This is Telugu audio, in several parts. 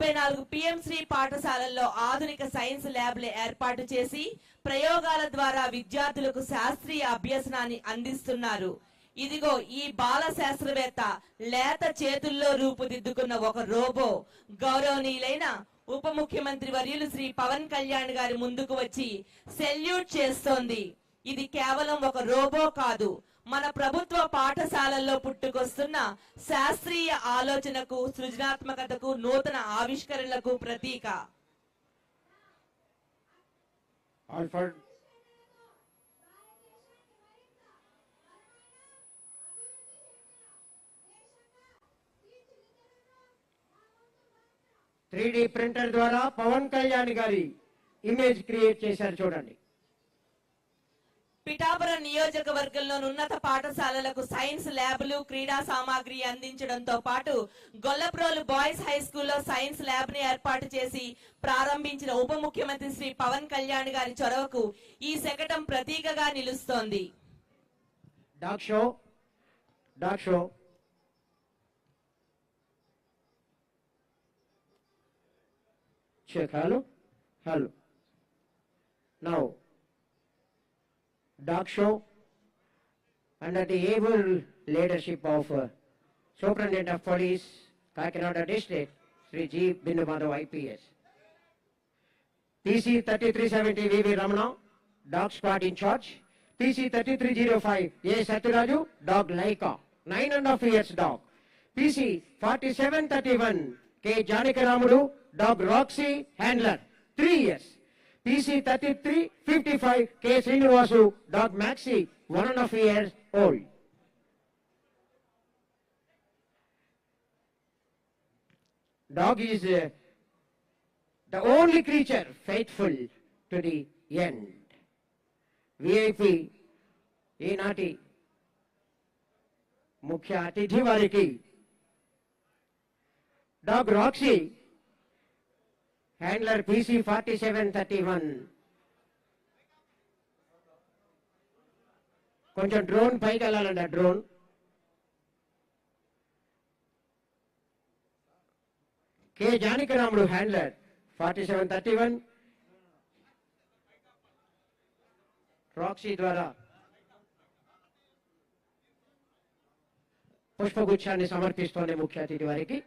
134 పిఎంశ్రీ పాఠశాలల్లో ఆధునిక సైన్స్ ల్యాబ్లు ఏర్పాటు చేసి ప్రయోగాల ద్వారా విద్యార్థులకు శాస్త్రీయ అభ్యసనాన్ని అందిస్తున్నారు. ఇదిగో ఈ బాల శాస్త్రవేత్త లేత చేతుల్లో రూపుదిద్దుకున్న ఒక రోబో గౌరవనీయులైన ఉప ముఖ్యమంత్రి వర్యులు శ్రీ పవన్ కళ్యాణ్ గారి ముందుకు వచ్చి సెల్యూట్ చేస్తోంది. ఇది కేవలం ఒక రోబో కాదు, మన ప్రభుత్వ పాఠశాలల్లో పుట్టుకొస్తున్న శాస్త్రీయ ఆలోచనకు, సృజనాత్మకతకు, నూతన ఆవిష్కరణలకు ప్రతీక. త్రీడీ ప్రింటర్ ద్వారా పవన్ కళ్యాణ్ గారి ఇమేజ్ క్రియేట్ చేశారు చూడండి. పిఠాపురం నియోజకవర్గంలోని ఉన్నత పాఠశాలలకు సైన్స్ ల్యాబ్లు, క్రీడా సామాగ్రి అందించడంతో పాటు గొల్లప్రోలు బాయ్స్ హై స్కూల్లో సైన్స్ ల్యాబ్ ని ఏర్పాటు చేసి ప్రారంభించిన ఉప ముఖ్యమంత్రి శ్రీ పవన్ కళ్యాణ్ గారి చొరవకు ఈ శకటం ప్రతీకగా నిలుస్తోంది. Dog show check. Hello. Now, dog show under the able leadership of Superintendent of Police, Kakinada District, Sri G. Bindu IPS. PC 3370 VV Ramana, dog squad in charge. PC 3305 A. Saturaju, dog Laika, 9.5 years dog. PC 4731 K. Janikaramudu, dog Roxy, handler, 3 years. PC 3355 K. Srinivasu, dog Maxi, 1.5 years old. Dog is the only creature faithful to the end. VIP ఈనాటి ముఖ్య అతిథి వారికి డాగ్ రాక్సీ, హ్యాండ్లర్ PC 4731. కొంచెం డ్రోన్ పైకి వెళ్ళాలండి. ఆ drone K. Janakiramudu, handler 4731. Roxy ద్వారా పుష్పగుచ్చాన్ని సమర్పిస్తోంది ముఖ్య అతిథి వారికి.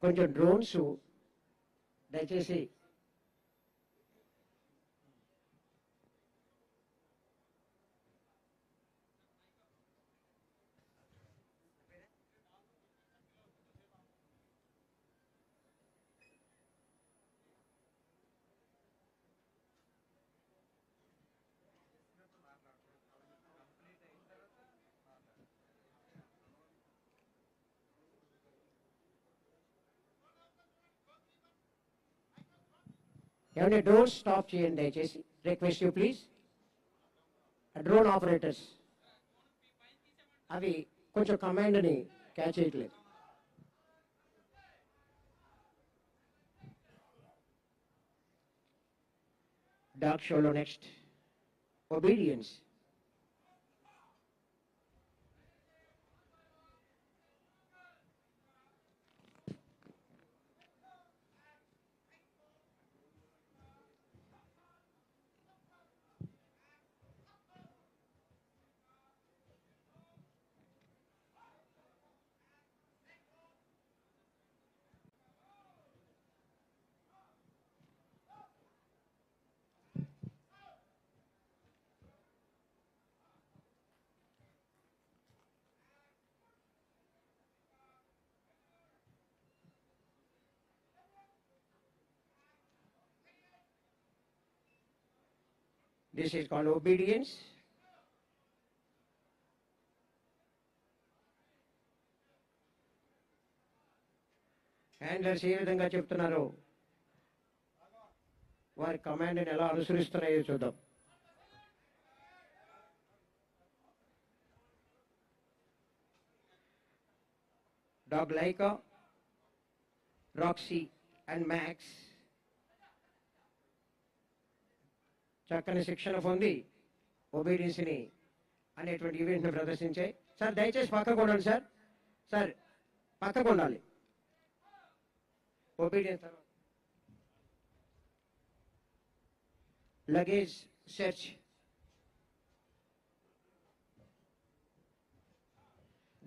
కొంచెం డ్రోన్స్ దయచేసి ఏమంటే డ్రోన్ స్టాప్ చేయండి దయచేసి. Request you please. Drone operators అవి కొంచెం కమాండ్ని క్యాచ్ చేయట్లేదు. డాగ్ షోలో next obedience. This is called obedience. Handlers ఏ విధంగా చెప్తున్నారో వారి కమాండ్ని ఎలా అనుసరిస్తున్నాయో చూద్దాం. Dog Laika Roxy and Max చక్కని శిక్షణ పొంది ఒబీడియన్స్ని అనేటువంటి ఈవెంట్ను ప్రదర్శించాయి. సార్ దయచేసి పక్కకు ఉండండి సార్. సార్ పక్కకు ఉండాలి. ఒబీడియన్స్ తర్వాత లగేజ్ సెర్చ్.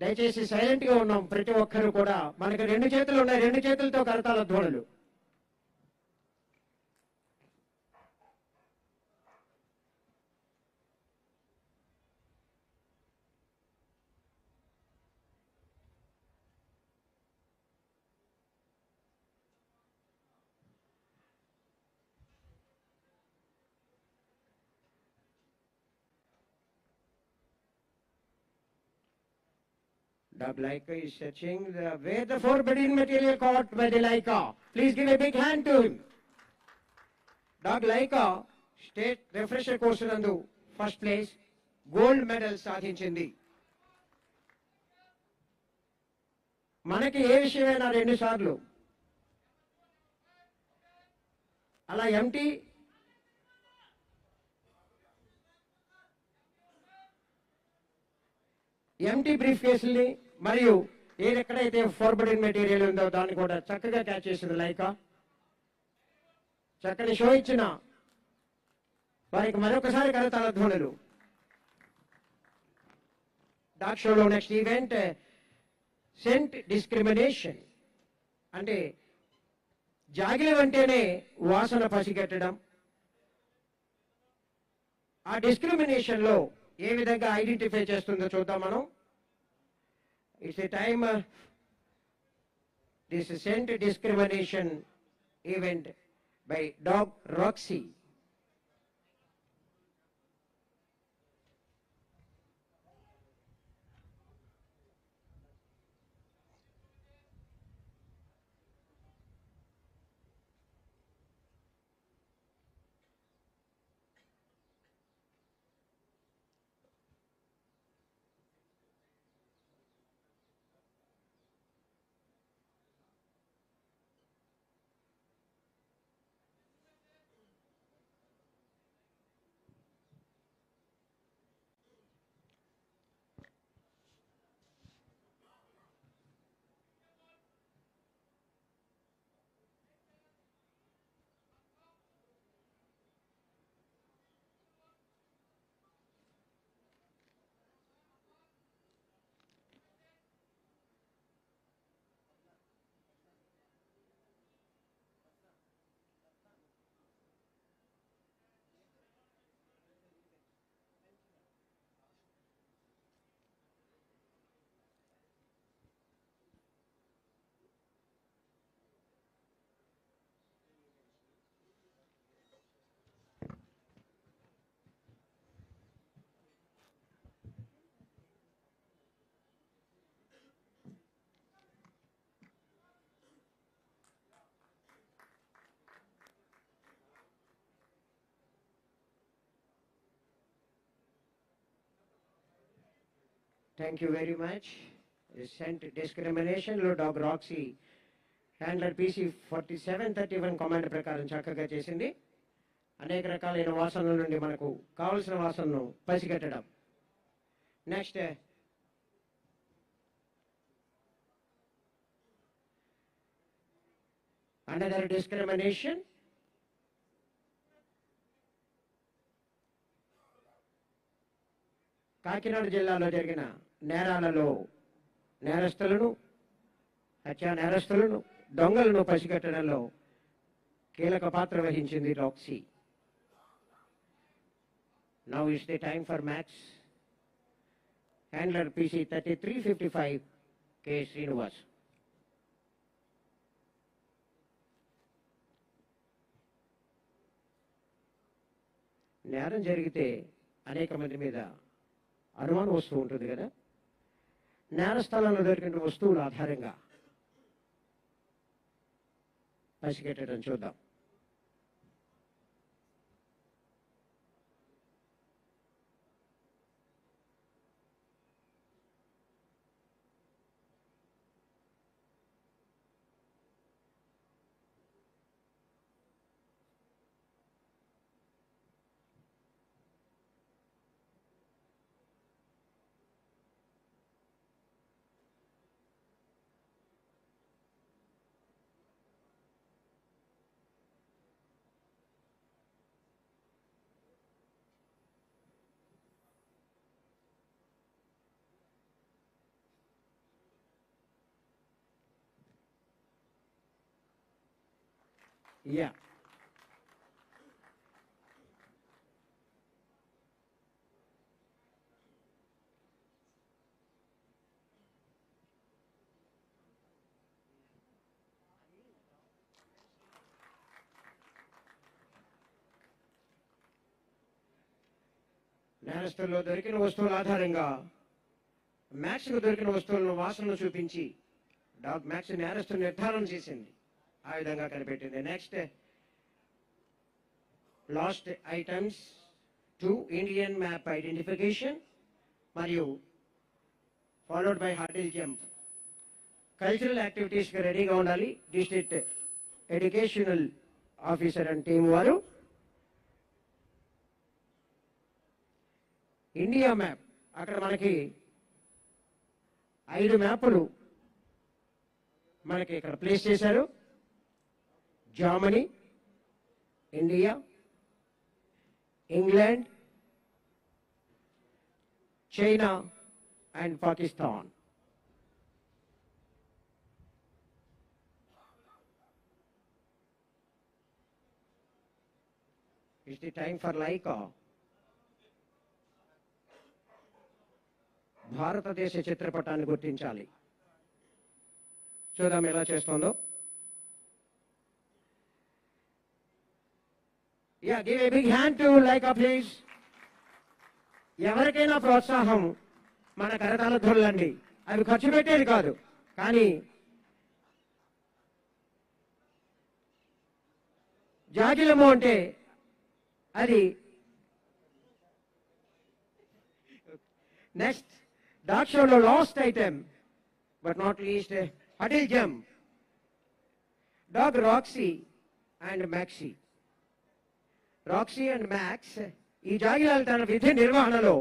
దయచేసి సైలెంట్ గా ఉన్నాం ప్రతి ఒక్కరు కూడా. మనకి 2 చేతులు ఉన్నాయి, 2 చేతులతో కరతాళ ధ్వనులు. Dog Laika is searching where the forbidden material caught by the Laika. Please give a big hand to him. Dog Laika state refresher course నందు ఫస్ట్ ప్లేస్ గోల్డ్ మెడల్ సాధించింది. మనకి ఏ విషయమైనా 2 సార్లు అలా ఎంటీ బ్రీఫ్ కేసుల్ని మరియు ఎక్కడైతే ఫార్బిడెన్ మెటీరియల్ ఉందో దాన్ని కూడా చక్కగా క్యాచ్ చేసింది లైకా. చక్కని షో ఇచ్చిన వారికి మరొకసారి కరతాళ ధ్వనులు. డాగ్ షోలో నెక్స్ట్ ఈవెంట్ సెంట్ డిస్క్రిమినేషన్, అంటే జాగిలి అంటేనే వాసన పసిగట్టడం. ఆ డిస్క్రిమినేషన్ లో ఏ విధంగా ఐడెంటిఫై చేస్తుందో చూద్దాం మనం. It's a time this scent discrimination event by dog Roxy. Thank you very much. Scent discrimination లో dog Roxy handler PC 4731 command ప్రకారం చక్కగా చేసింది. అనేక రకాలైన వాసనల నుండి మనకు కావలసిన వాసనను పసిగట్టడం. Next another discrimination. కాకినాడ జిల్లాలో జరిగిన నేరాలలో నేరస్తులను, హత్యా నేరస్తులను, దొంగలను పసిగట్టడంలో కీలక పాత్ర వహించింది Roxy. Now is the time for max. Handler PC 3355 K. Srinivas. నేరం జరిగితే అనేక మంది మీద అనుమానం వస్తూ ఉంటుంది కదా. నేర స్థలంలో దొరికిన వస్తువుల ఆధారంగా పసిగట్టడం చూద్దాం. Yeah. నేరస్తుల్లో దొరికిన వస్తువుల ఆధారంగా మ్యాక్స్కు దొరికిన వస్తువులను వాసనలు చూపించి డాగ్ మ్యాక్స్ నేరస్తు నిర్ధారణ చేసింది. ఆ విధంగా కనిపెట్టింది. Next last items 2 Indian map identification మరియు followed by hurdle jump. Cultural యాక్టివిటీస్కి రెడీగా ఉండాలి. District educational officer and team వారు ఇండియా మ్యాప్ అక్కడ మనకి 5 మ్యాపులు మనకి ఇక్కడ ప్లేస్ చేశారు. Germany, India, England, China and Pakistan. It's the time for Laika. భారతదేశ చిత్రపటాన్ని గుర్తించాలి. చూద్దాం ఎలా చేస్తుందో. Give a big hand to Laika please. ఎవరికైనా ప్రోత్సాహం మన కరతాళ ధ్వనులండి. అవి ఖర్చు పెట్టేది కాదు, కానీ జాగిలము అంటే అది. నెక్స్ట్ డాగ్ షోలో last item but not least huddle jump. Dog Roxy and maxi. Roxy and max ఈ జాగిలాలు తన విధి నిర్వహణలో,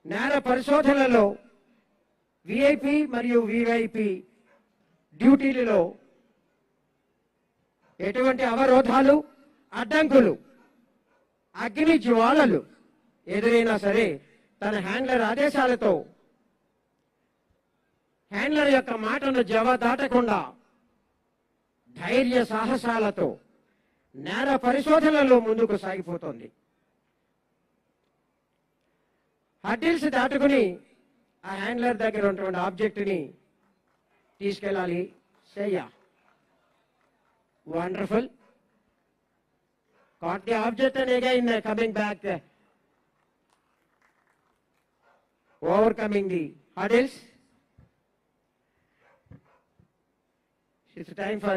నేర పరిశోధనలో, విఐపి మరియు వివైపి డ్యూటీలలో ఎటువంటి అవరోధాలు, అడ్డంకులు, అగ్ని జ్వాలలు ఎదురైనా సరే తన హ్యాండ్లర్ ఆదేశాలతో, హ్యాండ్లర్ యొక్క మాటను జవదాటకుండా ధైర్య సాహసాలతో నేర పరిశోధనలో ముందుకు సాగిపోతుంది. హర్డిల్స్ దాటుకుని ఆ హ్యాండ్లర్ దగ్గర ఉన్నటువంటి ఆబ్జెక్ట్ని తీసుకెళ్ళాలి. సయ్యా, wonderful. Caught the object and again coming back, overcoming the hurdles. It's time for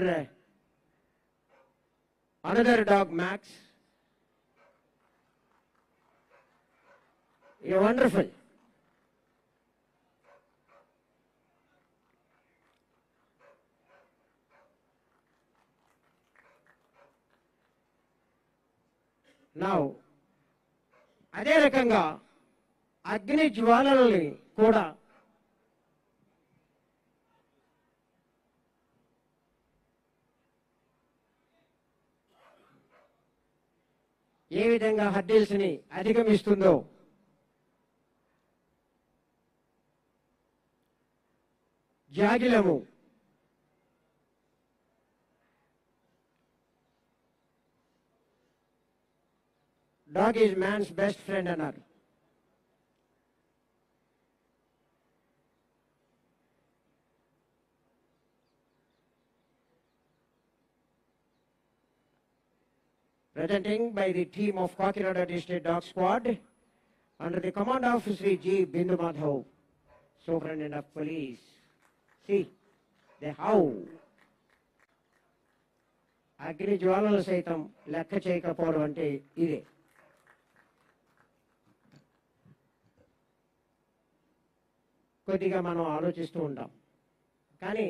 another dog, Max. You're wonderful. Now, అదే రకంగా అగ్ని జ్వాలలని కూడా ఏ విధంగా హర్డిల్స్ ని అధిగమిస్తుందో జాగిలము dog is man's best friend అన్నారు. Presenting by the team of Kakinada District Dog Squad under the command of Sri G. Bindu Madhav, Superintendent of Police. See, they howl. అగ్ని జ్వాలలు సైతం లెక్క చేయకపోవడం అంటే ఇదే. కొద్దిగా మనం ఆలోచిస్తూ ఉంటాం, కానీ